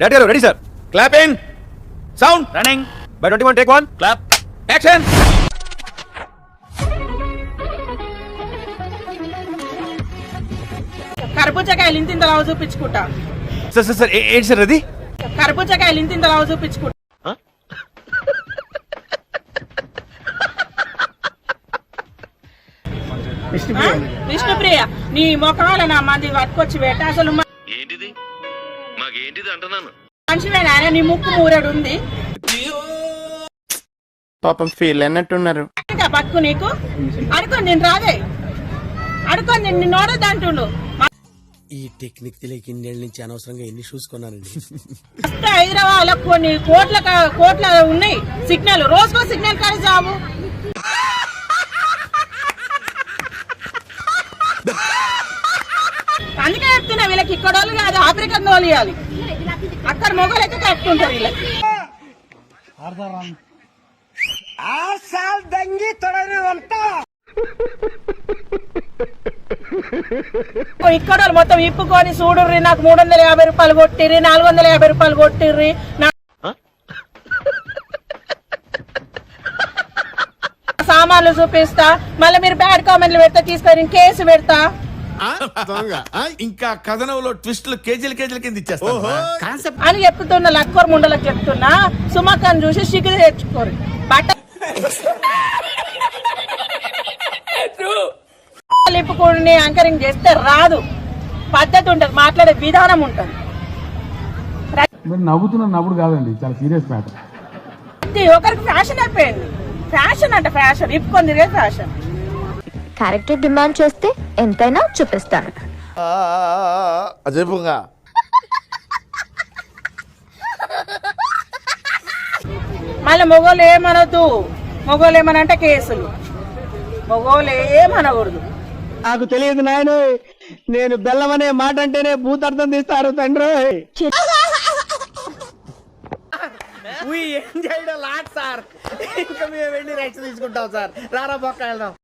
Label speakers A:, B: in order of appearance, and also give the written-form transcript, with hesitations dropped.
A: Ready, sir. Clap in. Sound. Running. By 21, take one. Clap. Action.
B: కర్బూజకాయలు ఇంత లావు చూపించుకుంటా.
A: Sir ఏంటి sir అది?
B: కర్బూజకాయలు ఇంత లావు చూపించుకుంటా. విష్ణుప్రియ నీ ముఖాల నా మంది పట్టుకొచ్చి పెట్ట అసలు
C: ఏంటిది మాకేంటిది అంటున్నాను.
B: మనిషివేనా నీ ముక్కు మూరడు ఉంది.
D: పాపం ఫీల్ అన్నట్టున్నారు.
B: పట్టుకు నీకు అడుకొని నేను రాదే అడుకొని నిన్ను నోడదంటుండు.
E: ఈ టెక్నిక్ తెలియక ఇన్నేళ్ళ నుంచి అనవసరంగా ఎన్ని షూస్ కొన్నానండి.
B: హైదరాబాద్ లో కొన్ని కోట్ల ఉన్నాయి సిగ్నల్, రోజుకో సిగ్నల్ కానీ జాబు. అందుకే చెప్తున్నా వీళ్ళకి ఇక్కడ వాళ్ళు కాదు ఆఫ్రికన్ వాళ్ళు ఇవ్వాలి. అక్కడ మొగలు అయితే కట్టుకుంటారు వీళ్ళకి. ఇక్కడ వాళ్ళు మొత్తం ఇప్పుకొని చూడుర్రి, నాకు 350 రూపాయలు కొట్టిర్రి, 450 రూపాయలు కొట్టిర్రి. సామాన్లు చూపిస్తా, మళ్ళీ మీరు బ్యాడ్ కామెంట్లు పెడతా, తీసుకొని కేసు పెడతా.
F: ఇంకా కథనంలో ట్విస్టులు కేజీల కింద ఇచ్చేస్తా
B: అని చెప్తున్నా. లక్కర్ ముండలకు చెప్తున్నా, సుమక్కని చూసి సిగ్గు తెచ్చుకోరు. బట్ట లిప్పుకొని యాంకరింగ్ చేస్తే రాదు, పద్ధతి ఉంటది, మాట్లాడే విధానం ఉంటది.
G: మీరు నవ్వుతున్న నవ్వుడు కాదండి, చాలా సీరియస్ మ్యాటర్.
B: ప్రతి ఒక్కరికి ఫ్యాషన్ అయిపోయింది. ఫ్యాషన్ అంటే ఫ్యాషన్, ఇప్పుకొని తిరిగే ఫ్యాషన్.
H: క్యారెక్టర్ డిమాండ్ చేస్తే ఎంతైనా చూపిస్తాను.
F: అజయ్
B: మళ్ళీ మొగోళ్ళు ఏమనొద్దు, మొగోళ్ళు ఏమనంటే కేసులు, మొగోళ్ళు ఏమనకూడదు.
D: నాకు తెలియదు నాయన, నేను బెల్లం అనే మాట అంటేనే భూతార్థం తీస్తారు తండ్రి. ఇంకా మేము వెళ్ళి రెక్స్ తీసుకుంటాం సార్. రారా పక్క వెళ్దాం.